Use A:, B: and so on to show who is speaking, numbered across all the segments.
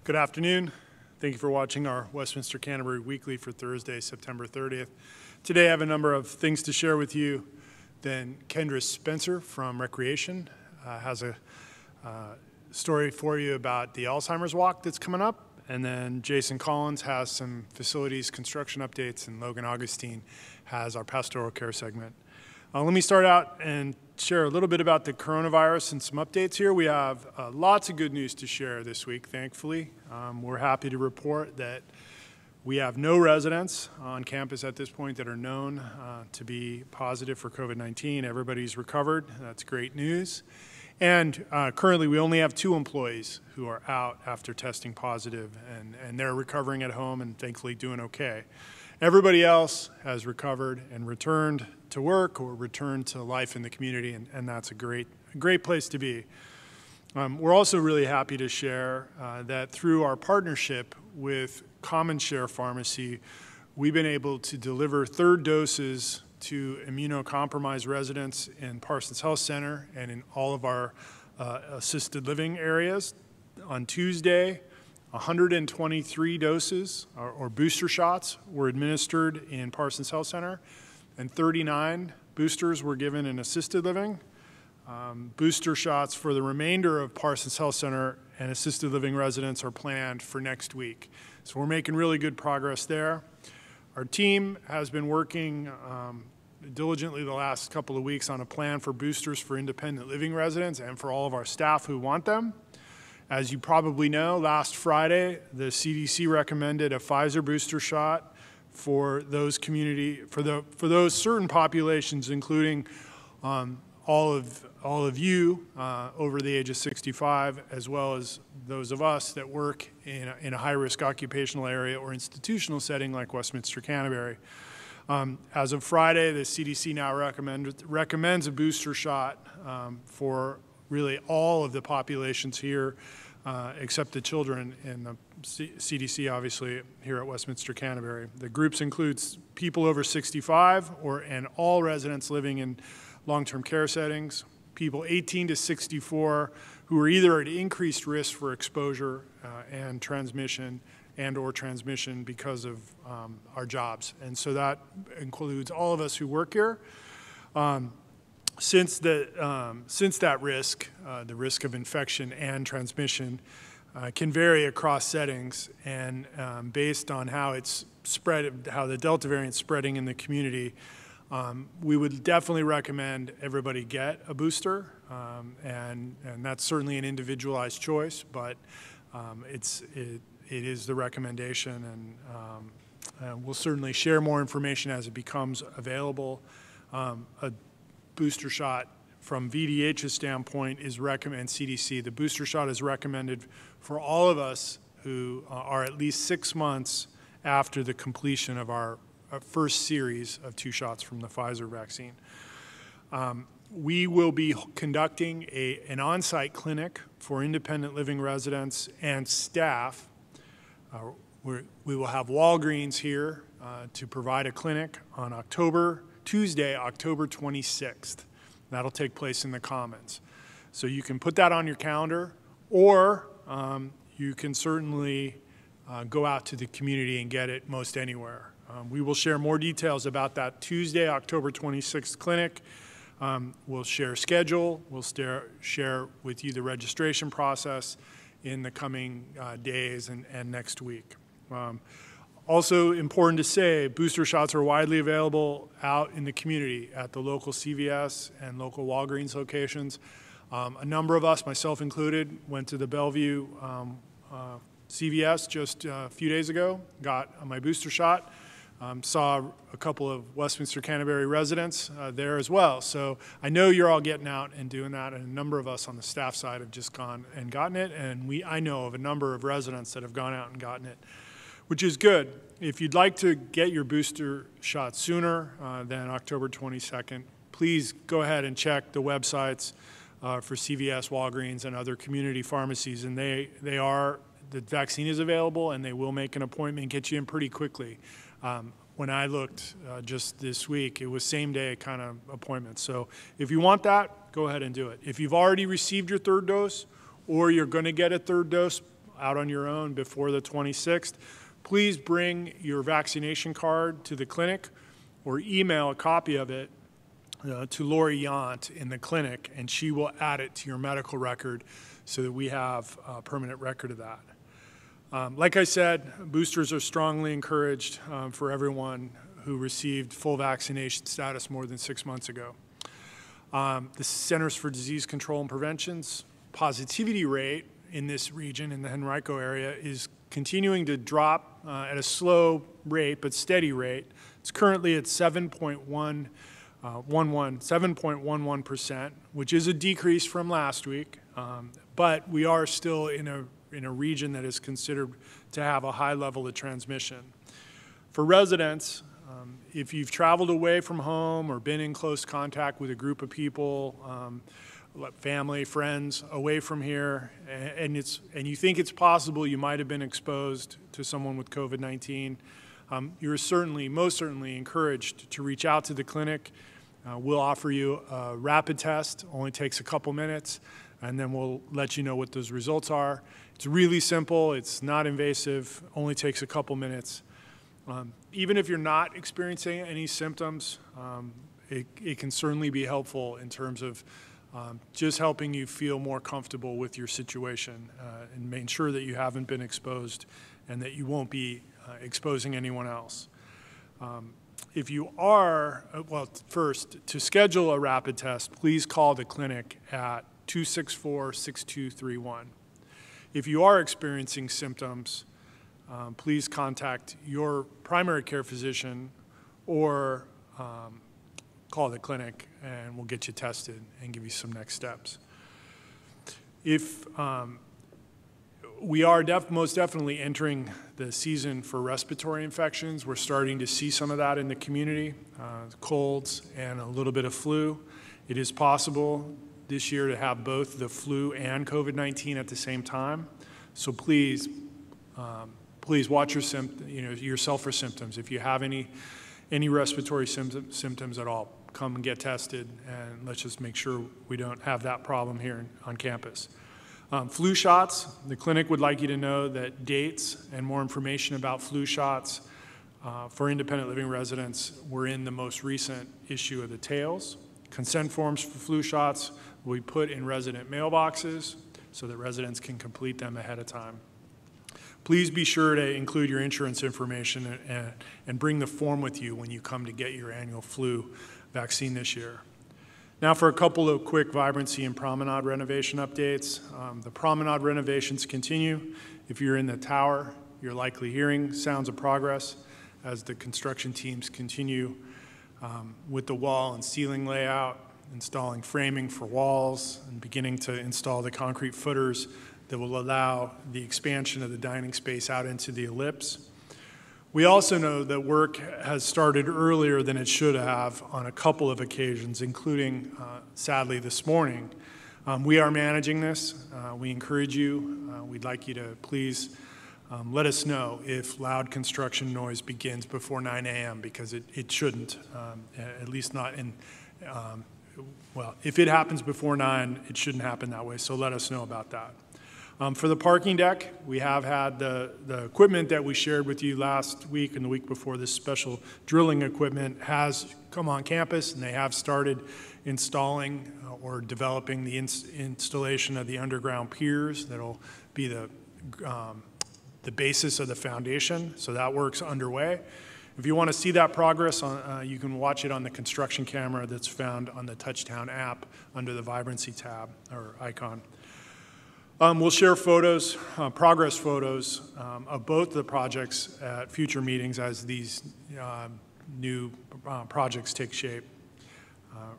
A: Good afternoon. Thank you for watching our Westminster Canterbury Weekly for Thursday, September 30th. Today I have a number of things to share with you. Then Kendra Spencer from Renovation has a story for you about the Alzheimer's Walk that's coming up. And then Jason Collins has some facilities construction updates, and Logan Augustine has our pastoral care segment. Let me start out and share a little bit about the coronavirus and some updates here. We have lots of good news to share this week, thankfully. We're happy to report that we have no residents on campus at this point that are known to be positive for COVID-19. Everybody's recovered. That's great news. And currently, we only have 2 employees who are out after testing positive, and they're recovering at home and thankfully doing okay. Everybody else has recovered and returned to work or returned to life in the community, and that's a great place to be. We're also really happy to share that through our partnership with Common Share Pharmacy, we've been able to deliver 3rd doses to immunocompromised residents in Parsons Health Center and in all of our assisted living areas. On Tuesday, 123 doses or booster shots were administered in Parsons Health Center, and 39 boosters were given in assisted living. Booster shots for the remainder of Parsons Health Center and assisted living residents are planned for next week. So we're making really good progress there. Our team has been working diligently the last couple of weeks on a plan for boosters for independent living residents and for all of our staff who want them. As you probably know, last Friday, the CDC recommended a Pfizer booster shot for those for those certain populations, including all of you over the age of 65, as well as those of us that work in a high-risk occupational area or institutional setting like Westminster Canterbury. As of Friday, the CDC now recommends a booster shot for really all of the populations here, except the children in the CDC, obviously, here at Westminster Canterbury. The groups includes people over 65 and all residents living in long-term care settings, people 18 to 64 who are either at increased risk for exposure and transmission because of our jobs. And so that includes all of us who work here. Since that risk, the risk of infection and transmission can vary across settings, and based on how it's spread, how the Delta variant is spreading in the community, we would definitely recommend everybody get a booster, and that's certainly an individualized choice, but it is the recommendation, and we'll certainly share more information as it becomes available. A booster shot from VDH's standpoint is recommended, CDC, the booster shot is recommended for all of us who are at least 6 months after the completion of our first series of 2 shots from the Pfizer vaccine. We will be conducting an on-site clinic for independent living residents and staff. We will have Walgreens here to provide a clinic on Tuesday, October 26th. That'll take place in the Commons. So you can put that on your calendar, or you can certainly go out to the community and get it most anywhere. We will share more details about that Tuesday, October 26th clinic. We'll share schedule. We'll share with you the registration process in the coming days and next week. Also important to say, booster shots are widely available out in the community at the local CVS and local Walgreens locations. A number of us, myself included, went to the Bellevue CVS just a few days ago, got my booster shot, saw a couple of Westminster Canterbury residents there as well. So I know you're all getting out and doing that, and a number of us on the staff side have just gone and gotten it, and I know of a number of residents that have gone out and gotten it, which is good. If you'd like to get your booster shot sooner than October 22nd, please go ahead and check the websites for CVS, Walgreens, and other community pharmacies, and the vaccine is available, and they will make an appointment and get you in pretty quickly. When I looked just this week, it was same-day kind of appointments. So if you want that, go ahead and do it. If you've already received your 3rd dose or you're going to get a 3rd dose, out on your own before the 26th, please bring your vaccination card to the clinic or email a copy of it to Lori Yant in the clinic, and she will add it to your medical record so that we have a permanent record of that. Like I said, boosters are strongly encouraged for everyone who received full vaccination status more than 6 months ago. The Centers for Disease Control and Prevention's positivity rate in this region, in the Henrico area, is continuing to drop at a slow rate but steady rate. It's currently at 7.11%, which is a decrease from last week, but we are still in a region that is considered to have a high level of transmission. For residents, if you've traveled away from home or been in close contact with a group of people, family, friends, away from here, and you think it's possible you might have been exposed to someone with COVID-19, you're most certainly encouraged to reach out to the clinic. We'll offer you a rapid test, only takes a couple minutes, and then we'll let you know what those results are. It's really simple, it's not invasive, only takes a couple minutes. Even if you're not experiencing any symptoms, it can certainly be helpful in terms of just helping you feel more comfortable with your situation and making sure that you haven't been exposed and that you won't be exposing anyone else. If you are, well, first, to schedule a rapid test, please call the clinic at 264-6231. If you are experiencing symptoms, please contact your primary care physician or call the clinic and we'll get you tested and give you some next steps. If we are most definitely entering the season for respiratory infections. We're starting to see some of that in the community, colds and a little bit of flu. It is possible this year to have both the flu and COVID-19 at the same time. So please, please watch yourself for symptoms. If you have any respiratory symptoms at all, come and get tested, and let's just make sure we don't have that problem here on campus. Flu shots, the clinic would like you to know that dates and more information about flu shots for independent living residents were in the most recent issue of the Tales. Consent forms for flu shots will be put in resident mailboxes so that residents can complete them ahead of time. Please be sure to include your insurance information and bring the form with you when you come to get your annual flu vaccine this year. Now for a couple of quick Vibrancy and Promenade renovation updates. The Promenade renovations continue. If you're in the tower, you're likely hearing sounds of progress as the construction teams continue with the wall and ceiling layout, installing framing for walls, and beginning to install the concrete footers that will allow the expansion of the dining space out into the ellipse. We also know that work has started earlier than it should have on a couple of occasions, including, sadly, this morning. We are managing this. We encourage you. We'd like you to please let us know if loud construction noise begins before 9 a.m. because it shouldn't, at least not in, well, if it happens before 9, it shouldn't happen that way, so let us know about that. For the parking deck, we have had the equipment that we shared with you last week and the week before. This special drilling equipment has come on campus, and they have started installing or developing the installation of the underground piers that'll be the basis of the foundation. So that work's underway. If you want to see that progress, you can watch it on the construction camera that's found on the Touchdown app under the Vibrancy tab or icon. We'll share photos, progress photos of both the projects at future meetings as these new projects take shape.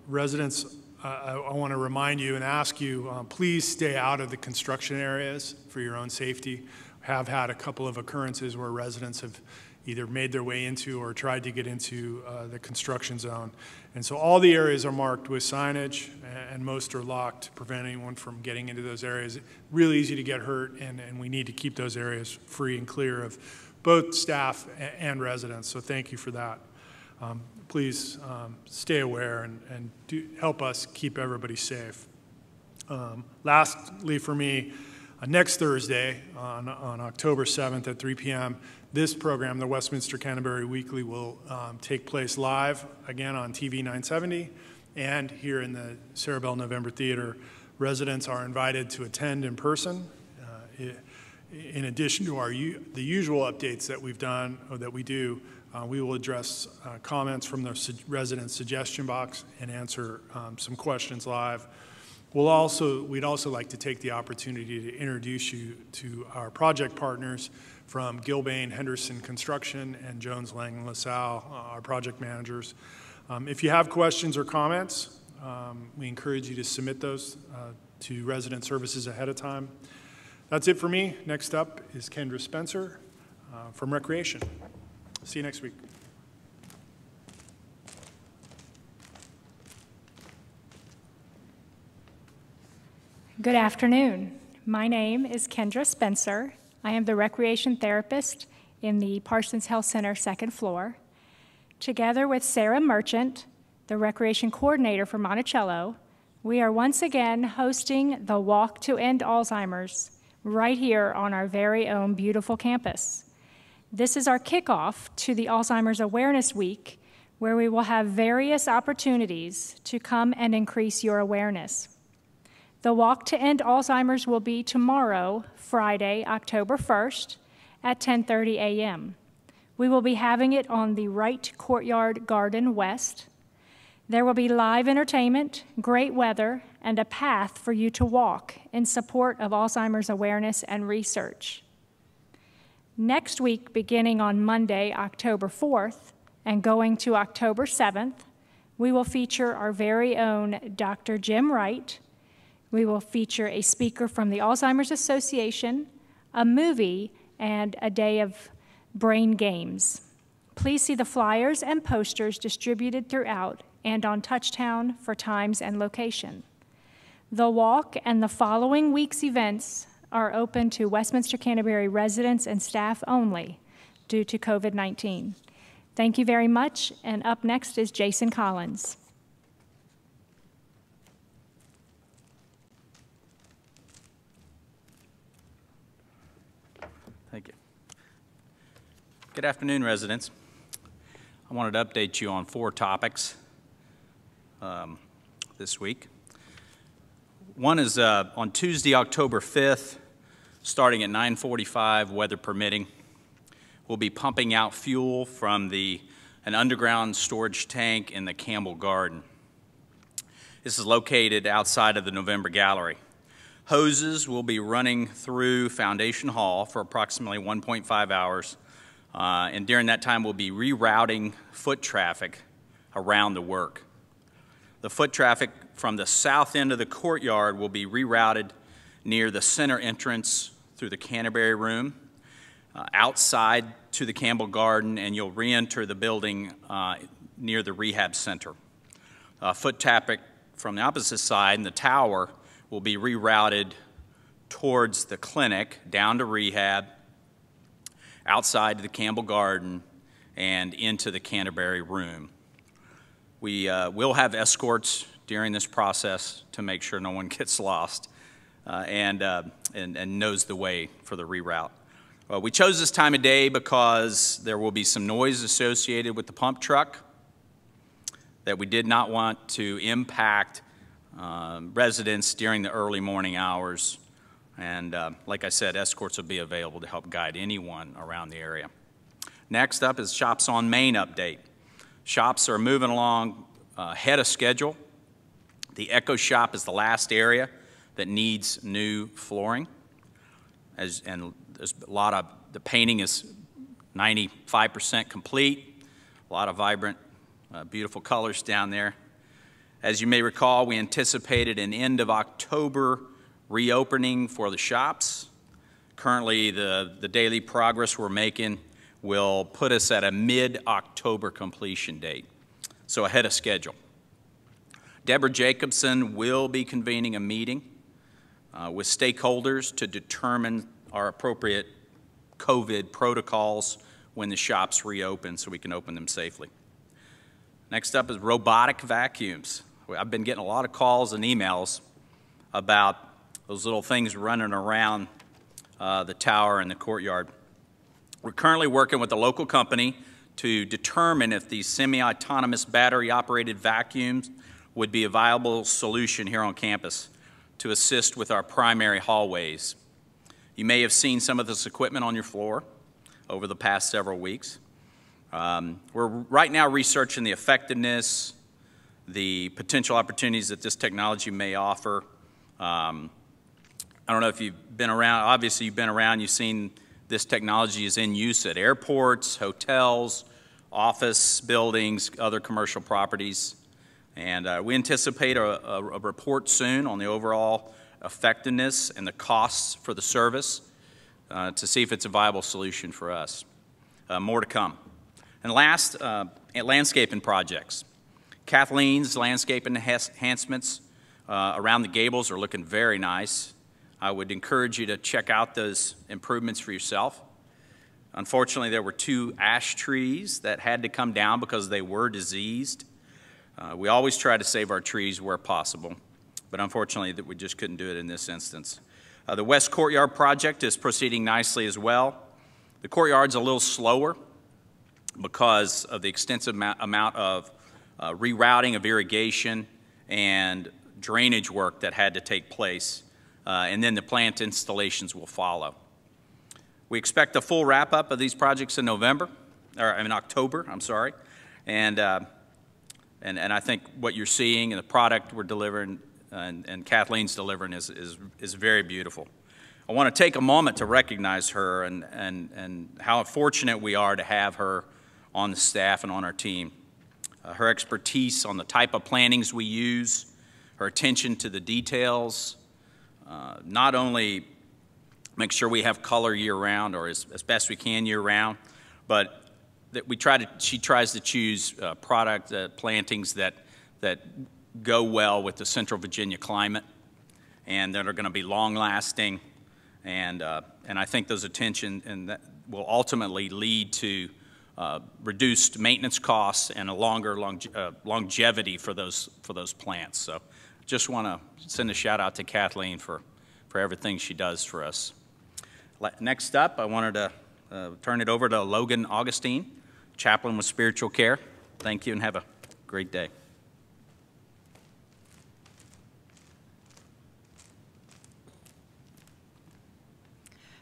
A: Residents, I want to remind you and ask you, please stay out of the construction areas for your own safety. Have had a couple of occurrences where residents have either made their way into or tried to get into the construction zone. And so all the areas are marked with signage, and most are locked to prevent anyone from getting into those areas. Really easy to get hurt, and we need to keep those areas free and clear of both staff and residents, so thank you for that. Please stay aware and help us keep everybody safe. Lastly for me, Next Thursday, on October 7th at 3 p.m., this program, the Westminster Canterbury Weekly, will take place live, again on TV 970, and here in the Sarah Bell November Theater. Residents are invited to attend in person. In addition to the usual updates that we've done, or that we do, we will address comments from the resident suggestion box and answer some questions live. We'd also like to take the opportunity to introduce you to our project partners from Gilbane Henderson Construction and Jones Lang LaSalle, our project managers. If you have questions or comments, we encourage you to submit those to resident services ahead of time. That's it for me. Next up is Kendra Spencer from Recreation. See you next week.
B: Good afternoon. My name is Kendra Spencer. I am the recreation therapist in the Parsons Health Center second floor. Together with Sarah Merchant, the recreation coordinator for Monticello, we are once again hosting the Walk to End Alzheimer's right here on our very own beautiful campus. This is our kickoff to the Alzheimer's Awareness Week, where we will have various opportunities to come and increase your awareness. The Walk to End Alzheimer's will be tomorrow, Friday, October 1st at 10:30 a.m. We will be having it on the Wright Courtyard Garden West. There will be live entertainment, great weather, and a path for you to walk in support of Alzheimer's awareness and research. Next week, beginning on Monday, October 4th, and going to October 7th, we will feature our very own Dr. Jim Wright. We will feature a speaker from the Alzheimer's Association, a movie, and a day of brain games. Please see the flyers and posters distributed throughout and on Touchtown for times and location. The walk and the following week's events are open to Westminster Canterbury residents and staff only due to COVID-19. Thank you very much, and up next is Jason Collins.
C: Thank you. Good afternoon, residents. I wanted to update you on 4 topics this week. One is on Tuesday, October 5th, starting at 9:45, weather permitting. We'll be pumping out fuel from an underground storage tank in the Campbell Garden. This is located outside of the November Gallery. Hoses will be running through Foundation Hall for approximately 1.5 hours, and during that time we'll be rerouting foot traffic around the work. The foot traffic from the south end of the courtyard will be rerouted near the center entrance through the Canterbury Room, outside to the Campbell Garden, and you'll re-enter the building near the rehab center. Foot traffic from the opposite side in the tower will be rerouted towards the clinic, down to rehab, outside to the Campbell Garden, and into the Canterbury Room. We will have escorts during this process to make sure no one gets lost and knows the way for the reroute. We chose this time of day because there will be some noise associated with the pump truck that we did not want to impact residents during the early morning hours. And like I said, escorts will be available to help guide anyone around the area. Next up is Shops on Main update. Shops are moving along ahead of schedule. The Echo Shop is the last area that needs new flooring. And there's a lot of, the painting is 95% complete. A lot of vibrant, beautiful colors down there. As you may recall, we anticipated an end of October reopening for the shops. Currently, the daily progress we're making will put us at a mid-October completion date, so ahead of schedule. Deborah Jacobson will be convening a meeting with stakeholders to determine our appropriate COVID protocols when the shops reopen so we can open them safely. Next up is Robotic Vacuums. I've been getting a lot of calls and emails about those little things running around the tower and the courtyard. We're currently working with a local company to determine if these semi-autonomous battery-operated vacuums would be a viable solution here on campus to assist with our primary hallways. You may have seen some of this equipment on your floor over the past several weeks. We're right now researching the effectiveness, the potential opportunities that this technology may offer. I don't know if you've been around. Obviously, you've been around. You've seen this technology is in use at airports, hotels, office buildings, other commercial properties. And we anticipate a report soon on the overall effectiveness and the costs for the service to see if it's a viable solution for us. More to come. And last, landscaping projects. Kathleen's landscape enhancements around the gables are looking very nice. I would encourage you to check out those improvements for yourself. Unfortunately, there were 2 ash trees that had to come down because they were diseased. We always try to save our trees where possible, but unfortunately we just couldn't do it in this instance. The West Courtyard project is proceeding nicely as well. The courtyard's a little slower because of the extensive amount of rerouting of irrigation and drainage work that had to take place, and then the plant installations will follow. We expect a full wrap-up of these projects in October, and I think what you're seeing and the product we're delivering and Kathleen's delivering is very beautiful. I want to take a moment to recognize her and how fortunate we are to have her on the staff and on our team. Her expertise on the type of plantings we use, her attention to the details, not only make sure we have color year-round or as best we can year-round, but that she tries to choose plantings that go well with the Central Virginia climate and that are going to be long-lasting, and I think those attention and that will ultimately lead to reduced maintenance costs and a longer longevity for those plants. So, just want to send a shout out to Kathleen for everything she does for us. Next up, I wanted to turn it over to Logan Augustine, Chaplain with Spiritual Care. Thank you and have a great day.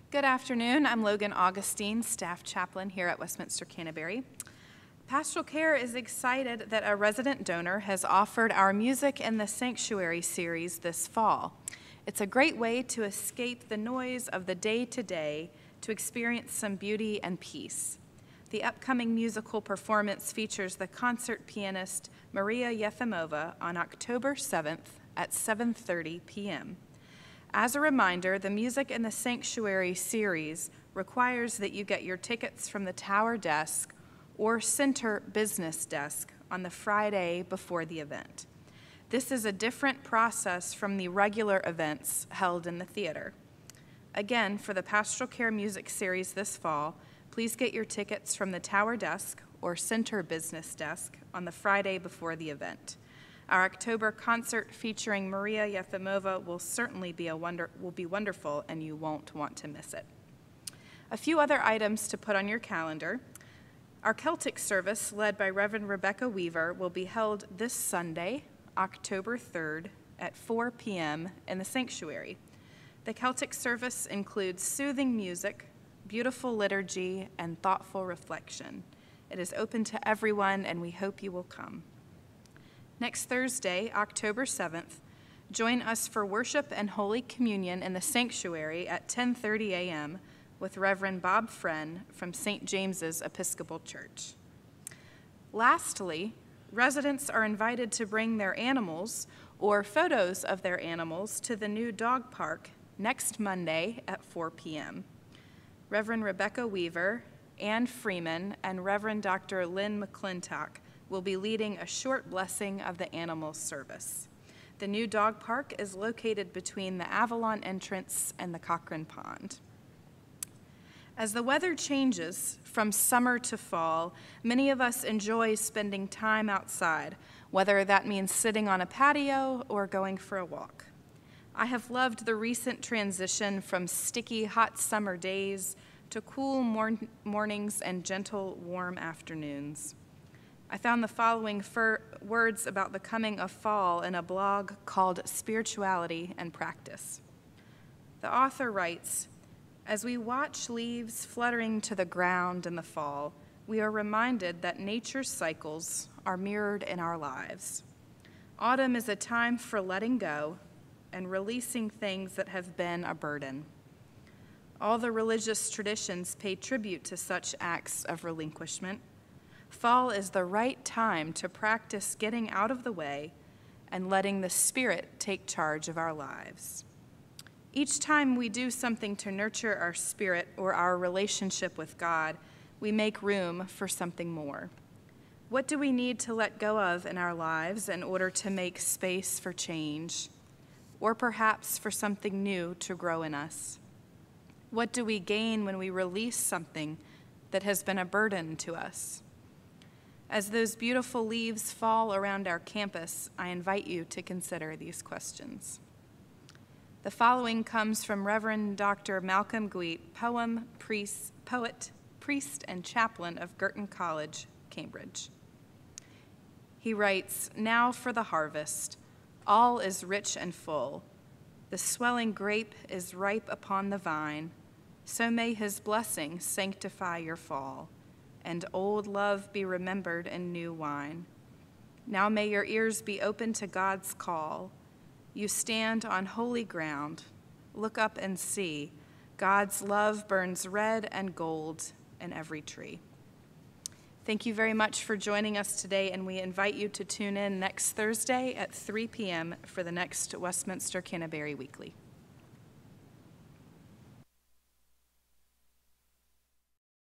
D: Good afternoon. I'm Logan Augustine, Staff Chaplain here at Westminster Canterbury. Pastoral Care is excited that a resident donor has offered our Music in the Sanctuary series this fall. It's a great way to escape the noise of the day-to-day to experience some beauty and peace. The upcoming musical performance features the concert pianist Maria Yefimova on October 7th at 7:30 p.m. As a reminder, the Music in the Sanctuary series requires that you get your tickets from the Tower Desk or Center Business Desk on the Friday before the event. This is a different process from the regular events held in the theater. Again, for the Pastoral Care Music Series this fall, please get your tickets from the Tower Desk or Center Business Desk on the Friday before the event. Our October concert featuring Maria Yefimova will certainly be wonderful, and you won't want to miss it. A few other items to put on your calendar. Our Celtic Service, led by Reverend Rebecca Weaver, will be held this Sunday, October 3rd at 4 p.m. in the sanctuary. The Celtic Service includes soothing music, beautiful liturgy, and thoughtful reflection. It is open to everyone, and we hope you will come. Next Thursday, October 7th, join us for worship and Holy Communion in the sanctuary at 10:30 a.m. with Reverend Bob Friend from St. James's Episcopal Church. Lastly, residents are invited to bring their animals or photos of their animals to the new dog park next Monday at 4 p.m. Reverend Rebecca Weaver, Ann Freeman, and Reverend Dr. Lynn McClintock will be leading a short blessing of the animal service. The new dog park is located between the Avalon entrance and the Cochrane Pond. As the weather changes from summer to fall, many of us enjoy spending time outside, whether that means sitting on a patio or going for a walk. I have loved the recent transition from sticky, hot summer days to cool mornings and gentle, warm afternoons. I found the following words about the coming of fall in a blog called Spirituality and Practice. The author writes, "As we watch leaves fluttering to the ground in the fall, we are reminded that nature's cycles are mirrored in our lives. Autumn is a time for letting go and releasing things that have been a burden. All the religious traditions pay tribute to such acts of relinquishment. Fall is the right time to practice getting out of the way and letting the Spirit take charge of our lives. Each time we do something to nurture our spirit or our relationship with God, we make room for something more. What do we need to let go of in our lives in order to make space for change, or perhaps for something new to grow in us? What do we gain when we release something that has been a burden to us? As those beautiful leaves fall around our campus, I invite you to consider these questions." The following comes from Reverend Dr. Malcolm Gweet, poet, priest, and chaplain of Girton College, Cambridge. He writes, "Now for the harvest. All is rich and full. The swelling grape is ripe upon the vine. So may his blessing sanctify your fall, and old love be remembered in new wine. Now may your ears be open to God's call. You stand on holy ground. Look up and see. God's love burns red and gold in every tree." Thank you very much for joining us today, and we invite you to tune in next Thursday at 3 p.m. for the next Westminster Canterbury Weekly.